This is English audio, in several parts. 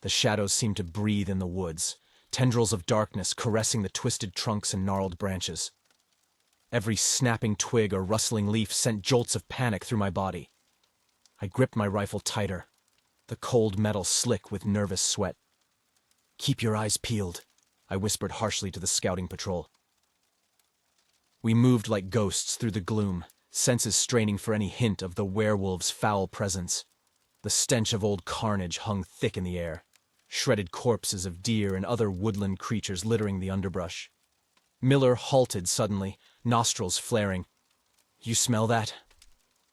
The shadows seemed to breathe in the woods, tendrils of darkness caressing the twisted trunks and gnarled branches. Every snapping twig or rustling leaf sent jolts of panic through my body. I gripped my rifle tighter, the cold metal slick with nervous sweat. "Keep your eyes peeled," I whispered harshly to the scouting patrol. We moved like ghosts through the gloom, senses straining for any hint of the werewolves' foul presence. The stench of old carnage hung thick in the air, shredded corpses of deer and other woodland creatures littering the underbrush. Miller halted suddenly, nostrils flaring. "You smell that?"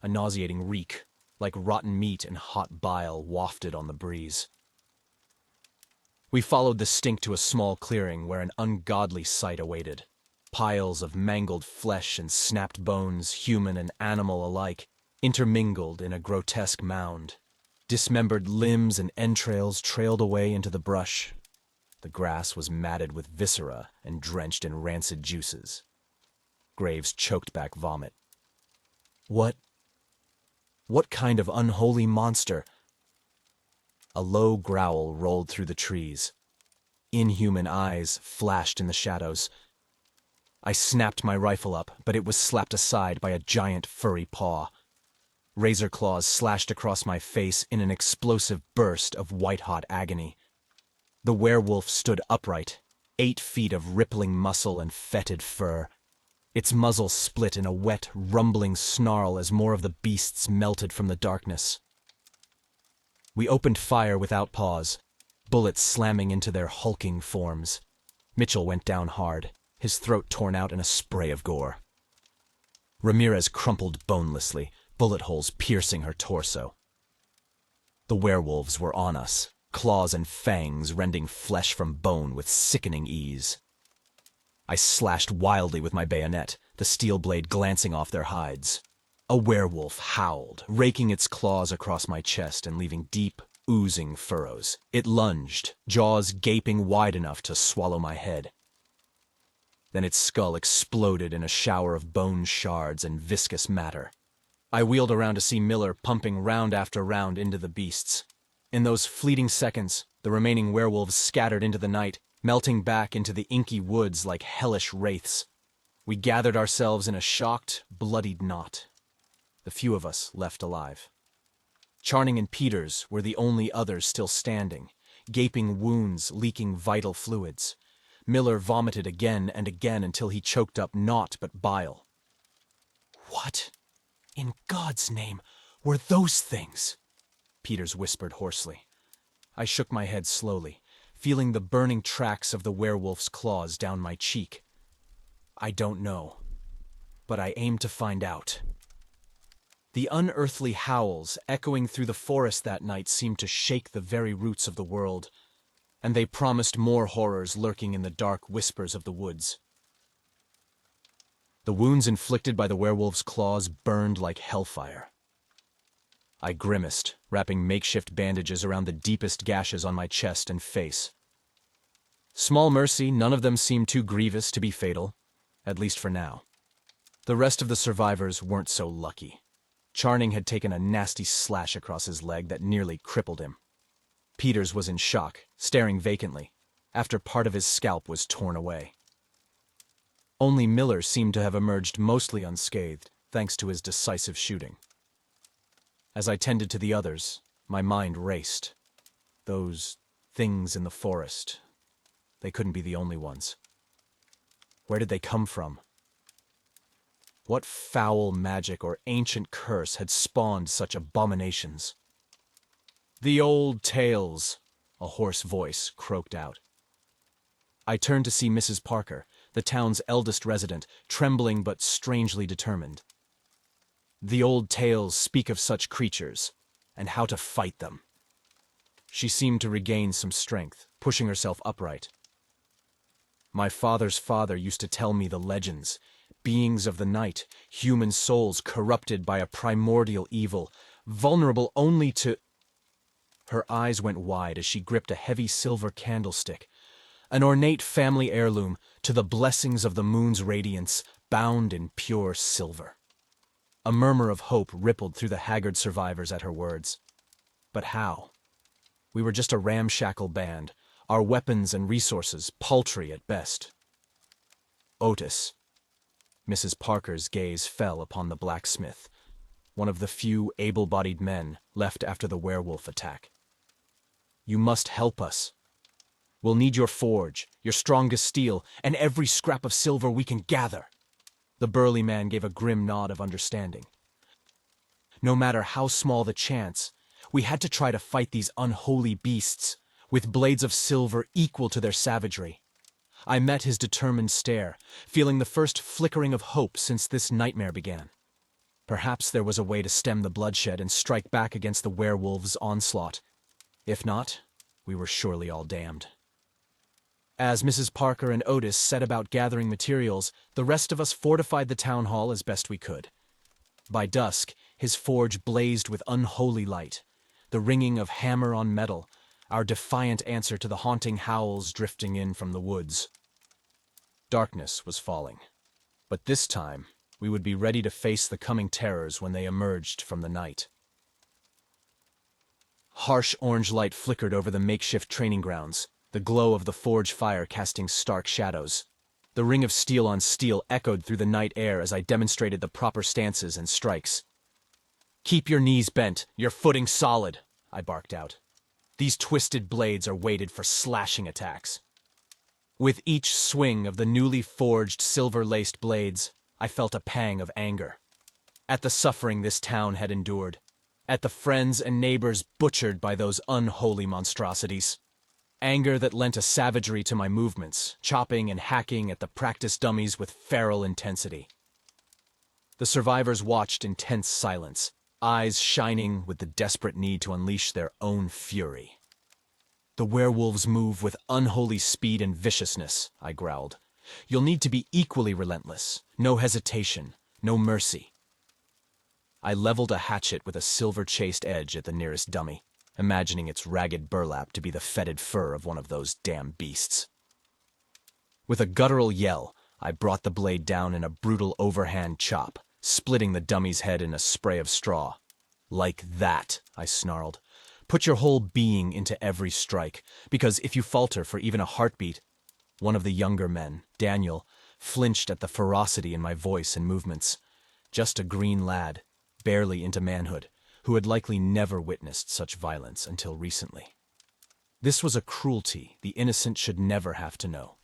A nauseating reek, like rotten meat and hot bile, wafted on the breeze. We followed the stink to a small clearing where an ungodly sight awaited. Piles of mangled flesh and snapped bones, human and animal alike, intermingled in a grotesque mound. Dismembered limbs and entrails trailed away into the brush. The grass was matted with viscera and drenched in rancid juices. Graves choked back vomit. What kind of unholy monster? A low growl rolled through the trees. Inhuman eyes flashed in the shadows. I snapped my rifle up, but it was slapped aside by a giant furry paw. Razor claws slashed across my face in an explosive burst of white-hot agony. The werewolf stood upright, 8 feet of rippling muscle and fetid fur. Its muzzle split in a wet, rumbling snarl as more of the beasts melted from the darkness. We opened fire without pause, bullets slamming into their hulking forms. Mitchell went down hard, his throat torn out in a spray of gore. Ramirez crumpled bonelessly, bullet holes piercing her torso. The werewolves were on us, claws and fangs rending flesh from bone with sickening ease. I slashed wildly with my bayonet, the steel blade glancing off their hides. A werewolf howled, raking its claws across my chest and leaving deep, oozing furrows. It lunged, jaws gaping wide enough to swallow my head. Then its skull exploded in a shower of bone shards and viscous matter. I wheeled around to see Miller pumping round after round into the beasts. In those fleeting seconds, the remaining werewolves scattered into the night, melting back into the inky woods like hellish wraiths. We gathered ourselves in a shocked, bloodied knot. The few of us left alive. Charning and Peters were the only others still standing, gaping wounds leaking vital fluids. Miller vomited again and again until he choked up naught but bile. "What, in God's name, were those things?" Peters whispered hoarsely. I shook my head slowly, feeling the burning tracks of the werewolf's claws down my cheek. "I don't know, but I aim to find out." The unearthly howls echoing through the forest that night seemed to shake the very roots of the world, and they promised more horrors lurking in the dark whispers of the woods. The wounds inflicted by the werewolf's claws burned like hellfire. I grimaced, wrapping makeshift bandages around the deepest gashes on my chest and face. Small mercy, none of them seemed too grievous to be fatal, at least for now. The rest of the survivors weren't so lucky. Charning had taken a nasty slash across his leg that nearly crippled him. Peters was in shock, staring vacantly, after part of his scalp was torn away. Only Miller seemed to have emerged mostly unscathed, thanks to his decisive shooting. As I tended to the others, my mind raced. Those things in the forest, they couldn't be the only ones. Where did they come from? What foul magic or ancient curse had spawned such abominations? "The old tales," a hoarse voice croaked out. I turned to see Mrs. Parker, the town's eldest resident, trembling but strangely determined. "The old tales speak of such creatures, and how to fight them." She seemed to regain some strength, pushing herself upright. "My father's father used to tell me the legends, beings of the night, human souls corrupted by a primordial evil, vulnerable only to—" Her eyes went wide as she gripped a heavy silver candlestick, an ornate family heirloom to the blessings of the moon's radiance, bound in pure silver. A murmur of hope rippled through the haggard survivors at her words. But how? We were just a ramshackle band, our weapons and resources paltry at best. Otis. Mrs. Parker's gaze fell upon the blacksmith, one of the few able-bodied men left after the werewolf attack. You must help us. We'll need your forge, your strongest steel, and every scrap of silver we can gather. The burly man gave a grim nod of understanding. No matter how small the chance, we had to try to fight these unholy beasts, with blades of silver equal to their savagery. I met his determined stare, feeling the first flickering of hope since this nightmare began. Perhaps there was a way to stem the bloodshed and strike back against the werewolves' onslaught. If not, we were surely all damned. As Mrs. Parker and Otis set about gathering materials, the rest of us fortified the town hall as best we could. By dusk, his forge blazed with unholy light, the ringing of hammer on metal, our defiant answer to the haunting howls drifting in from the woods. Darkness was falling, but this time we would be ready to face the coming terrors when they emerged from the night. Harsh orange light flickered over the makeshift training grounds, the glow of the forge fire casting stark shadows. The ring of steel on steel echoed through the night air as I demonstrated the proper stances and strikes. "Keep your knees bent, your footing solid," I barked out. "These twisted blades are weighted for slashing attacks." With each swing of the newly forged silver-laced blades, I felt a pang of anger. At the suffering this town had endured, at the friends and neighbors butchered by those unholy monstrosities. Anger that lent a savagery to my movements, chopping and hacking at the practice dummies with feral intensity. The survivors watched in tense silence, eyes shining with the desperate need to unleash their own fury. "The werewolves move with unholy speed and viciousness," I growled. "You'll need to be equally relentless. No hesitation, no mercy." I leveled a hatchet with a silver-chased edge at the nearest dummy, imagining its ragged burlap to be the fetid fur of one of those damn beasts. With a guttural yell, I brought the blade down in a brutal overhand chop, splitting the dummy's head in a spray of straw. "Like that," I snarled. "Put your whole being into every strike, because if you falter for even a heartbeat—" One of the younger men, Daniel, flinched at the ferocity in my voice and movements. Just a green lad, barely into manhood, who had likely never witnessed such violence until recently. This was a cruelty the innocent should never have to know.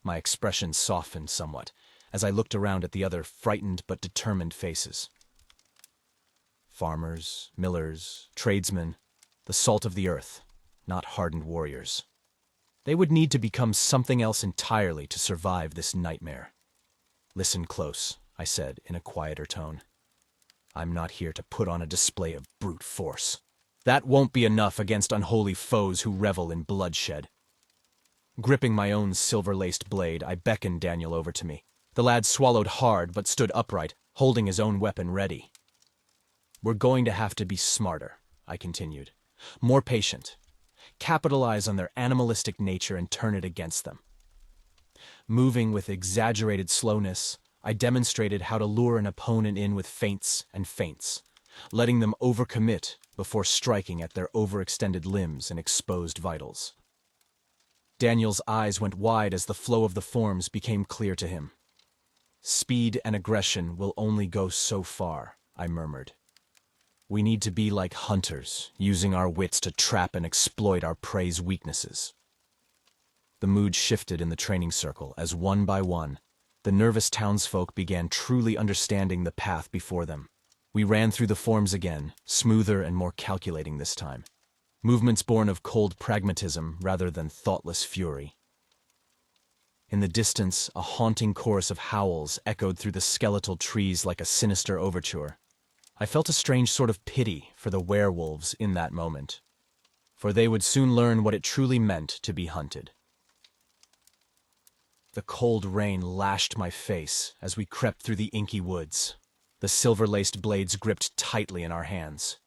My expression softened somewhat as I looked around at the other frightened but determined faces. Farmers, millers, tradesmen, the salt of the earth, not hardened warriors. They would need to become something else entirely to survive this nightmare. "Listen close," I said in a quieter tone. "I'm not here to put on a display of brute force. That won't be enough against unholy foes who revel in bloodshed." Gripping my own silver-laced blade, I beckoned Daniel over to me. The lad swallowed hard but stood upright, holding his own weapon ready. "We're going to have to be smarter," I continued. "More patient. Capitalize on their animalistic nature and turn it against them." Moving with exaggerated slowness, I demonstrated how to lure an opponent in with feints and feints, letting them overcommit before striking at their overextended limbs and exposed vitals. Daniel's eyes went wide as the flow of the forms became clear to him. "Speed and aggression will only go so far," I murmured. "We need to be like hunters, using our wits to trap and exploit our prey's weaknesses." The mood shifted in the training circle as one by one, the nervous townsfolk began truly understanding the path before them. We ran through the forms again, smoother and more calculating this time. Movements born of cold pragmatism rather than thoughtless fury. In the distance, a haunting chorus of howls echoed through the skeletal trees like a sinister overture. I felt a strange sort of pity for the werewolves in that moment, for they would soon learn what it truly meant to be hunted. The cold rain lashed my face as we crept through the inky woods, the silver-laced blades gripped tightly in our hands.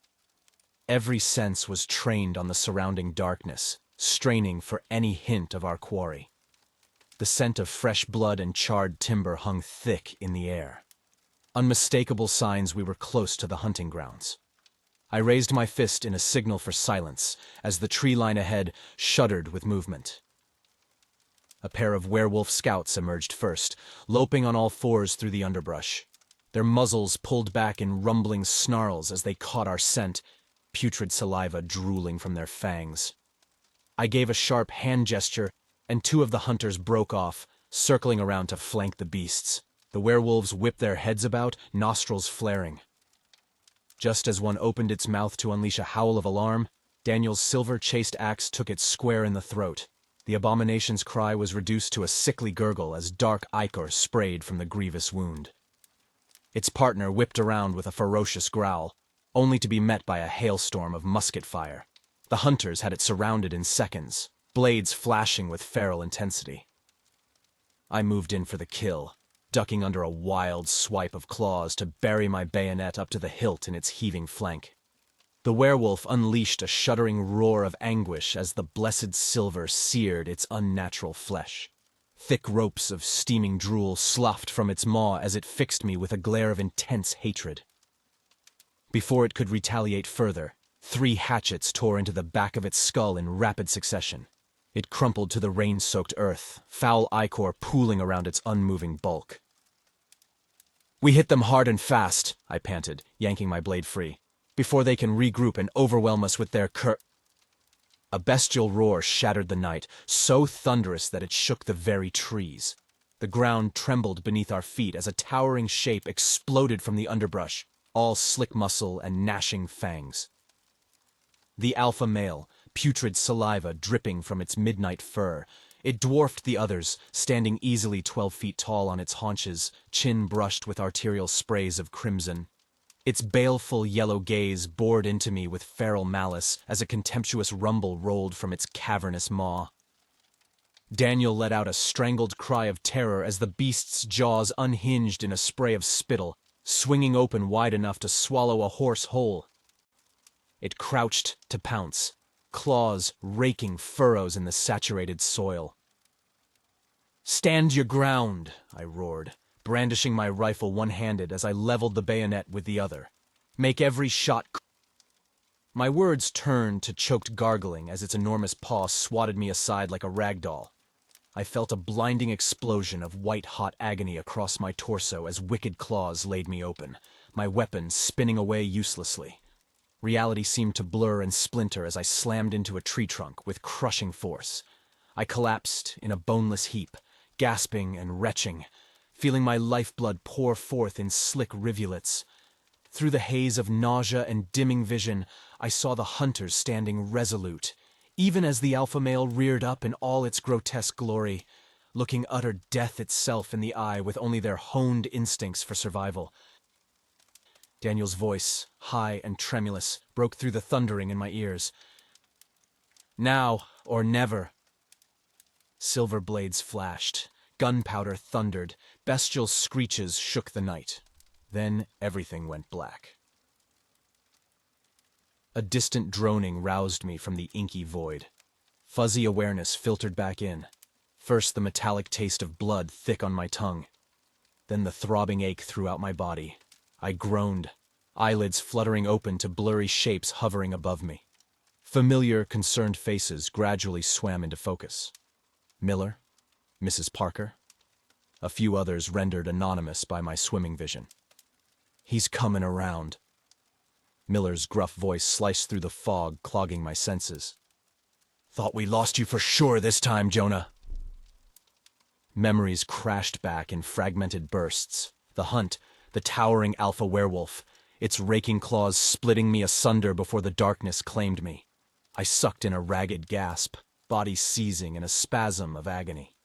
Every sense was trained on the surrounding darkness, straining for any hint of our quarry. The scent of fresh blood and charred timber hung thick in the air. Unmistakable signs we were close to the hunting grounds. I raised my fist in a signal for silence as the tree line ahead shuddered with movement. A pair of werewolf scouts emerged first, loping on all fours through the underbrush. Their muzzles pulled back in rumbling snarls as they caught our scent, putrid saliva drooling from their fangs. I gave a sharp hand gesture, and two of the hunters broke off, circling around to flank the beasts. The werewolves whipped their heads about, nostrils flaring. Just as one opened its mouth to unleash a howl of alarm, Daniel's silver-chased axe took it square in the throat. The abomination's cry was reduced to a sickly gurgle as dark ichor sprayed from the grievous wound. Its partner whipped around with a ferocious growl, only to be met by a hailstorm of musket fire. The hunters had it surrounded in seconds, blades flashing with feral intensity. I moved in for the kill, ducking under a wild swipe of claws to bury my bayonet up to the hilt in its heaving flank. The werewolf unleashed a shuddering roar of anguish as the blessed silver seared its unnatural flesh. Thick ropes of steaming drool sloughed from its maw as it fixed me with a glare of intense hatred. Before it could retaliate further, 3 hatchets tore into the back of its skull in rapid succession. It crumpled to the rain-soaked earth, foul ichor pooling around its unmoving bulk. "We hit them hard and fast," I panted, yanking my blade free, "before they can regroup and overwhelm us with their A bestial roar shattered the night, so thunderous that it shook the very trees. The ground trembled beneath our feet as a towering shape exploded from the underbrush, all slick muscle and gnashing fangs. The alpha male, putrid saliva dripping from its midnight fur, it dwarfed the others, standing easily 12 feet tall on its haunches, chin brushed with arterial sprays of crimson. Its baleful yellow gaze bored into me with feral malice as a contemptuous rumble rolled from its cavernous maw. Daniel let out a strangled cry of terror as the beast's jaws unhinged in a spray of spittle, swinging open wide enough to swallow a horse whole. It crouched to pounce, claws raking furrows in the saturated soil. "Stand your ground," I roared, brandishing my rifle one-handed as I leveled the bayonet with the other. "Make every shot." My words turned to choked gargling as its enormous paw swatted me aside like a rag doll. I felt a blinding explosion of white-hot agony across my torso as wicked claws laid me open, my weapon spinning away uselessly. Reality seemed to blur and splinter as I slammed into a tree trunk with crushing force. I collapsed in a boneless heap, gasping and retching, feeling my lifeblood pour forth in slick rivulets. Through the haze of nausea and dimming vision, I saw the hunters standing resolute, even as the alpha male reared up in all its grotesque glory, looking utter death itself in the eye with only their honed instincts for survival. Daniel's voice, high and tremulous, broke through the thundering in my ears. "Now or never." Silver blades flashed, gunpowder thundered, bestial screeches shook the night. Then everything went black. A distant droning roused me from the inky void. Fuzzy awareness filtered back in. First the metallic taste of blood thick on my tongue. Then the throbbing ache throughout my body. I groaned, eyelids fluttering open to blurry shapes hovering above me. Familiar, concerned faces gradually swam into focus. Miller, Mrs. Parker, a few others rendered anonymous by my swimming vision. "He's coming around." Miller's gruff voice sliced through the fog, clogging my senses. "Thought we lost you for sure this time, Jonah." Memories crashed back in fragmented bursts. The hunt, the towering alpha werewolf, its raking claws splitting me asunder before the darkness claimed me. I sucked in a ragged gasp, body seizing in a spasm of agony.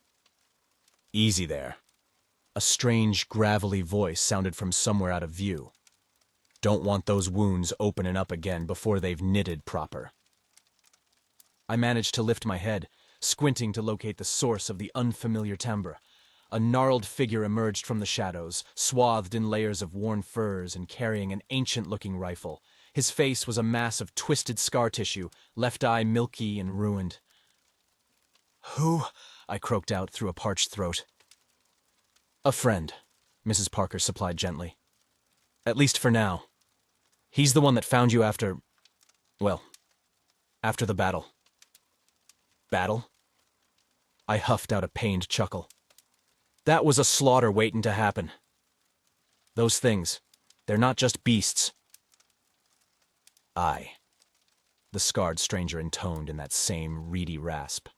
"Easy there." A strange, gravelly voice sounded from somewhere out of view. "Don't want those wounds opening up again before they've knitted proper." I managed to lift my head, squinting to locate the source of the unfamiliar timbre. A gnarled figure emerged from the shadows, swathed in layers of worn furs and carrying an ancient-looking rifle. His face was a mass of twisted scar tissue, left eye milky and ruined. "Who?" I croaked out through a parched throat. "A friend," Mrs. Parker supplied gently. "At least for now." He's the one that found you well, after the battle. Battle? I huffed out a pained chuckle. That was a slaughter waiting to happen. Those things, they're not just beasts. Aye, the scarred stranger intoned in that same reedy rasp.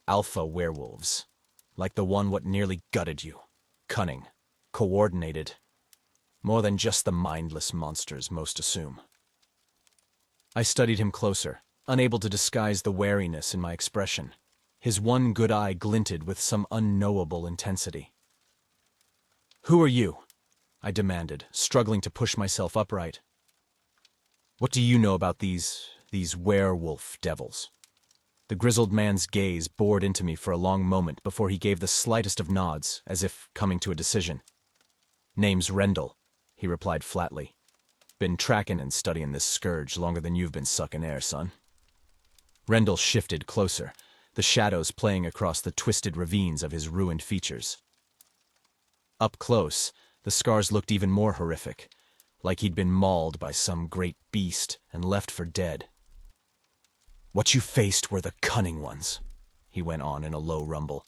Alpha werewolves, like the one what nearly gutted you. Cunning, coordinated. More than just the mindless monsters most assume. I studied him closer, unable to disguise the wariness in my expression. His one good eye glinted with some unknowable intensity. "Who are you?" I demanded, struggling to push myself upright. "What do you know about these werewolf devils?" The grizzled man's gaze bored into me for a long moment before he gave the slightest of nods, as if coming to a decision. "Name's Rendell," he replied flatly. "Been tracking and studying this scourge longer than you've been sucking air, son." Rendell shifted closer, the shadows playing across the twisted ravines of his ruined features. Up close, the scars looked even more horrific, like he'd been mauled by some great beast and left for dead. "What you faced were the cunning ones," he went on in a low rumble.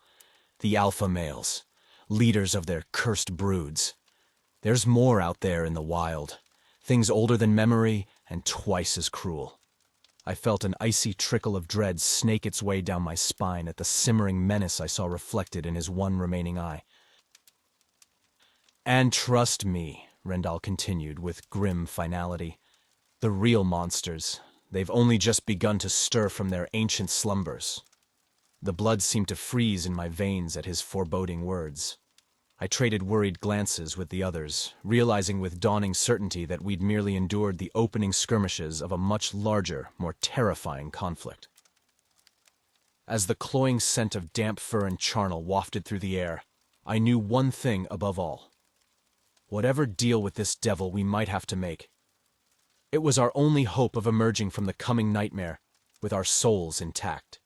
"The alpha males, leaders of their cursed broods. There's more out there in the wild, things older than memory and twice as cruel." I felt an icy trickle of dread snake its way down my spine at the simmering menace I saw reflected in his one remaining eye. "And trust me," Rendell continued with grim finality, "the real monsters, they've only just begun to stir from their ancient slumbers." The blood seemed to freeze in my veins at his foreboding words. I traded worried glances with the others, realizing with dawning certainty that we'd merely endured the opening skirmishes of a much larger, more terrifying conflict. As the cloying scent of damp fur and charnel wafted through the air, I knew one thing above all. Whatever deal with this devil we might have to make, it was our only hope of emerging from the coming nightmare with our souls intact.